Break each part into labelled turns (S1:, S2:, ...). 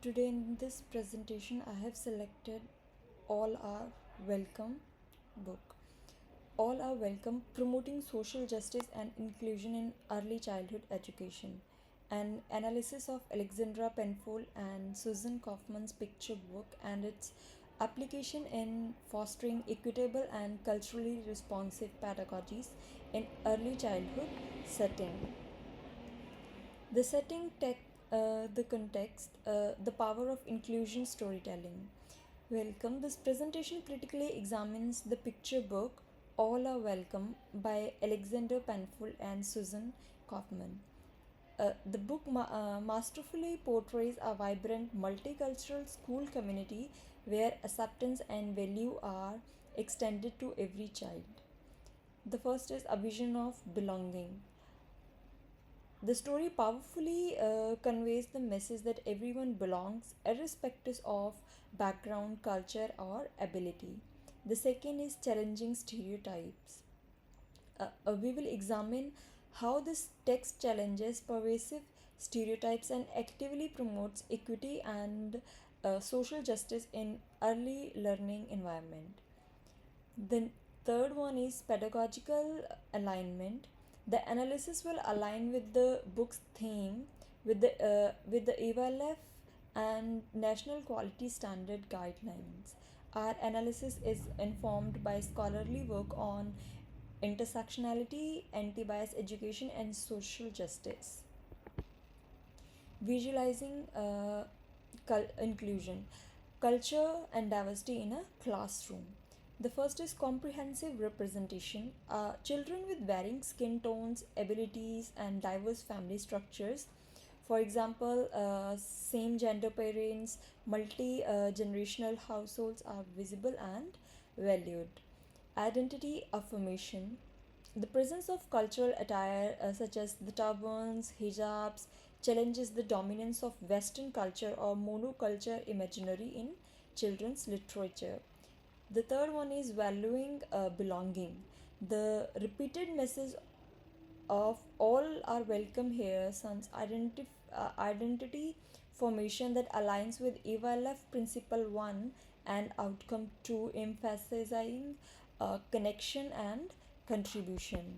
S1: Today in this presentation I have selected All Are Welcome book. All Are Welcome, Promoting Social Justice and Inclusion in Early Childhood Education. An analysis of Alexandra Penfold and Susan Kaufman's picture book and its application in fostering equitable and culturally responsive pedagogies in early childhood setting. The setting, the context, the power of inclusion storytelling. Welcome. This presentation critically examines the picture book All Are Welcome by Alexander Penfold and Susan Kaufman. The book masterfully portrays a vibrant multicultural school community where acceptance and value are extended to every child. The first is a vision of belonging. The story powerfully conveys the message that everyone belongs, irrespective of background, culture, or ability. The second is challenging stereotypes. We will examine how this text challenges pervasive stereotypes and actively promotes equity and social justice in early learning environment. The third one is pedagogical alignment. The analysis will align with the book's theme, with the EVLF and National Quality Standard guidelines. Our analysis is informed by scholarly work on intersectionality, anti-bias education, and social justice. Visualizing inclusion, culture, and diversity in a classroom. The first is comprehensive representation. Children with varying skin tones, abilities, and diverse family structures. For example, same gender parents, multi generational households are visible and valued. Identity affirmation. The presence of cultural attire such as the turbans, hijabs, challenges the dominance of Western culture or monoculture imaginary in children's literature. The third one is valuing belonging. The repeated message of all are welcome here, son's identity formation that aligns with EVLF Principle 1 and Outcome 2, emphasizing connection and contribution.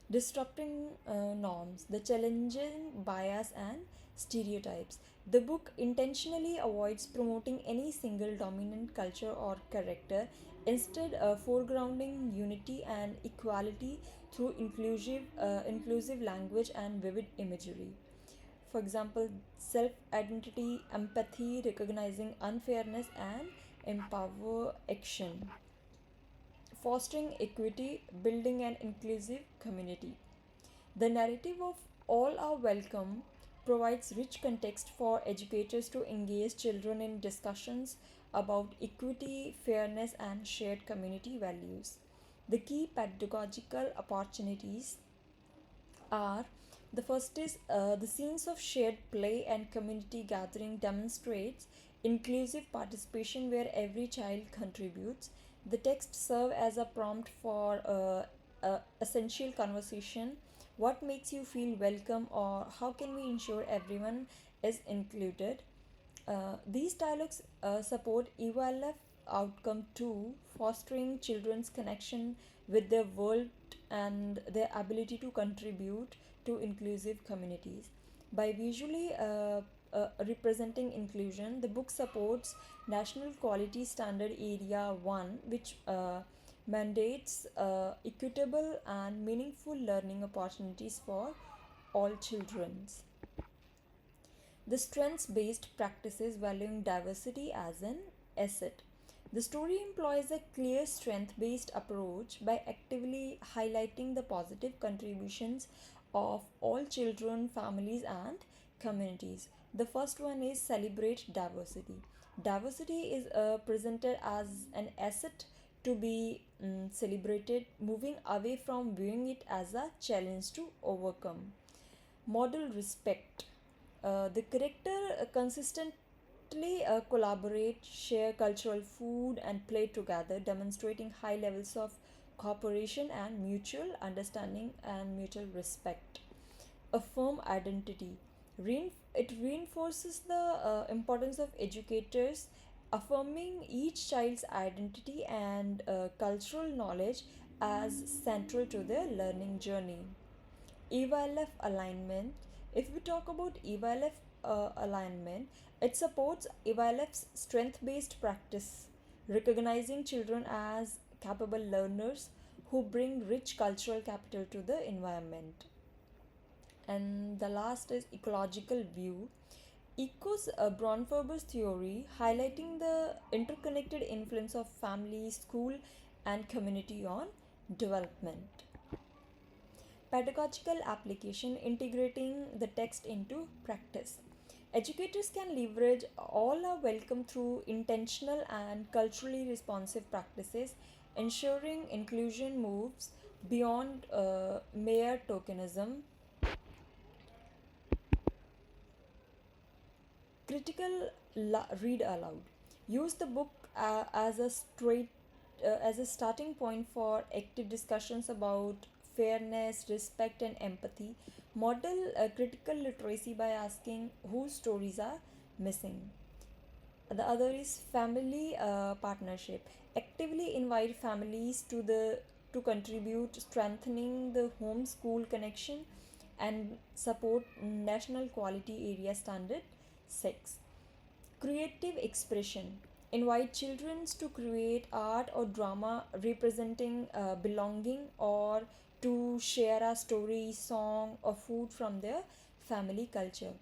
S1: Disrupting norms, the challenging bias and stereotypes. The book intentionally avoids promoting any single dominant culture or character, instead, foregrounding unity and equality through inclusive language and vivid imagery. For example, self identity, empathy, recognizing unfairness, and empower action. Fostering equity, building an inclusive community. The narrative of All Are Welcome provides rich context for educators to engage children in discussions about equity, fairness, and shared community values. The key pedagogical opportunities are: the first is the scenes of shared play and community gathering demonstrates inclusive participation where every child contributes. The text serve as a prompt for essential conversation. What makes you feel welcome, or how can we ensure everyone is included? These dialogues support EYLF outcome 2, fostering children's connection with their world and their ability to contribute to inclusive communities. By visually representing inclusion, the book supports National Quality Standard Area 1, which mandates equitable and meaningful learning opportunities for all children. The strengths based practices valuing diversity as an asset. The story employs a clear strength based approach by actively highlighting the positive contributions of all children, families, and communities. The first one is celebrate diversity. Diversity is presented as an asset to be celebrated, moving away from viewing it as a challenge to overcome. Model respect. The character consistently collaborate, share cultural food, and play together, demonstrating high levels of cooperation and mutual understanding and mutual respect. Affirm identity. It reinforces the importance of educators affirming each child's identity and cultural knowledge as central to their learning journey. EVLF alignment. If we talk about EVLF alignment, it supports EVLF's strength based practice, recognizing children as capable learners who bring rich cultural capital to the environment. And the last is ecological view. Echoes Braunferber's theory, highlighting the interconnected influence of family, school, and community on development. Pedagogical application, integrating the text into practice. Educators can leverage all are welcome through intentional and culturally responsive practices, ensuring inclusion moves beyond mere tokenism. Critical read aloud. Use the book as a starting point for active discussions about fairness, respect, and empathy. Model critical literacy by asking whose stories are missing. The other is family partnership. Actively invite families to contribute, strengthening the home school connection and support national quality area standard. 6. Creative expression. Invite children to create art or drama representing belonging, or to share a story, song, or food from their family culture.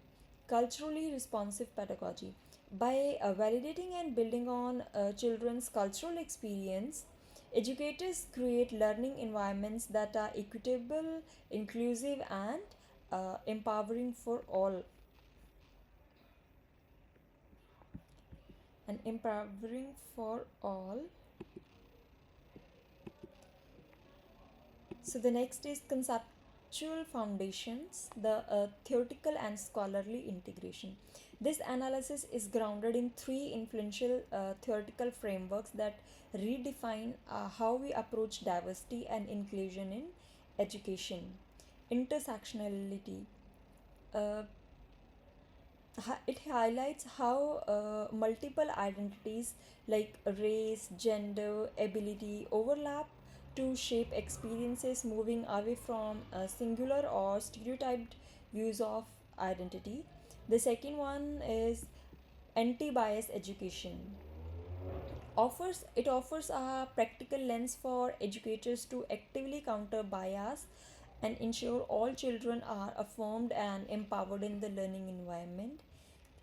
S1: Culturally responsive pedagogy. By validating and building on children's cultural experience, educators create learning environments that are equitable, inclusive, and empowering for all. And empowering for all. So the next is conceptual foundations, the theoretical and scholarly integration. This analysis is grounded in three influential theoretical frameworks that redefine how we approach diversity and inclusion in education. Intersectionality. Uh, it highlights how multiple identities like race, gender, ability overlap to shape experiences, moving away from singular or stereotyped views of identity. The second one is anti bias education. Offers a practical lens for educators to actively counter bias and ensure all children are affirmed and empowered in the learning environment.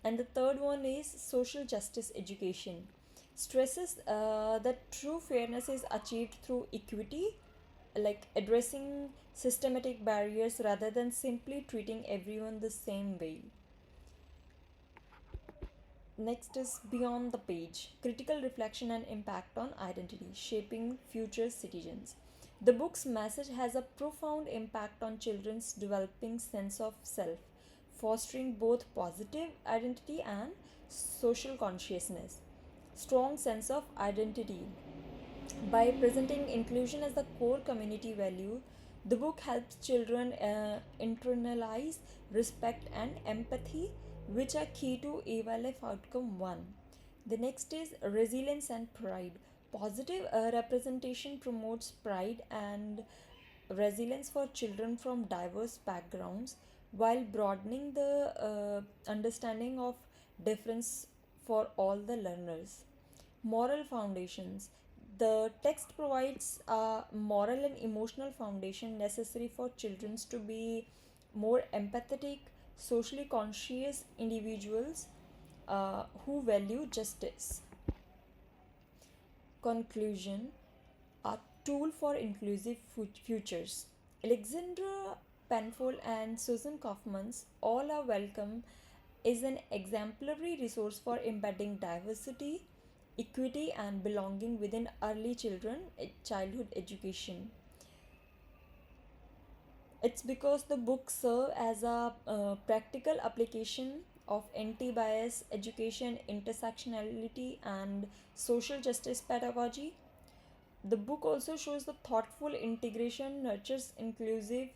S1: And the third one is social justice education. Stresses that true fairness is achieved through equity, like addressing systematic barriers rather than simply treating everyone the same way. Next is Beyond the Page, critical reflection and impact on identity, shaping future citizens. The book's message has a profound impact on children's developing sense of self, fostering both positive identity and social consciousness. Strong sense of identity. By presenting inclusion as the core community value, the book helps children internalize respect and empathy, which are key to evaluate outcome 1. The next is resilience and pride. Positive representation promotes pride and resilience for children from diverse backgrounds while broadening the understanding of difference for all the learners. Moral foundations. The text provides a moral and emotional foundation necessary for children to be more empathetic, socially conscious individuals who value justice. Conclusion. A tool for inclusive futures. Alexandra Penfold and Susan Kaufman's All Are Welcome is an exemplary resource for embedding diversity, equity, and belonging within early childhood education. It's because the books serve as a practical application of anti bias education, intersectionality, and social justice pedagogy. The book also shows the thoughtful integration nurtures inclusive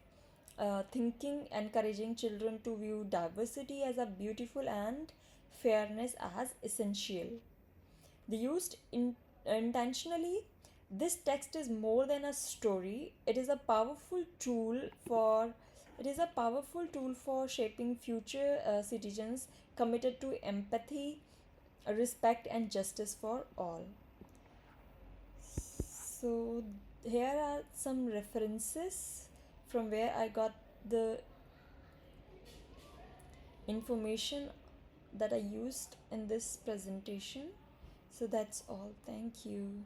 S1: thinking, encouraging children to view diversity as a beautiful and fairness as essential. They used intentionally. This text is more than a story. It is a powerful tool for shaping future citizens committed to empathy, respect, and justice for all. So here are some references from where I got the information that I used in this presentation. So that's all. Thank you.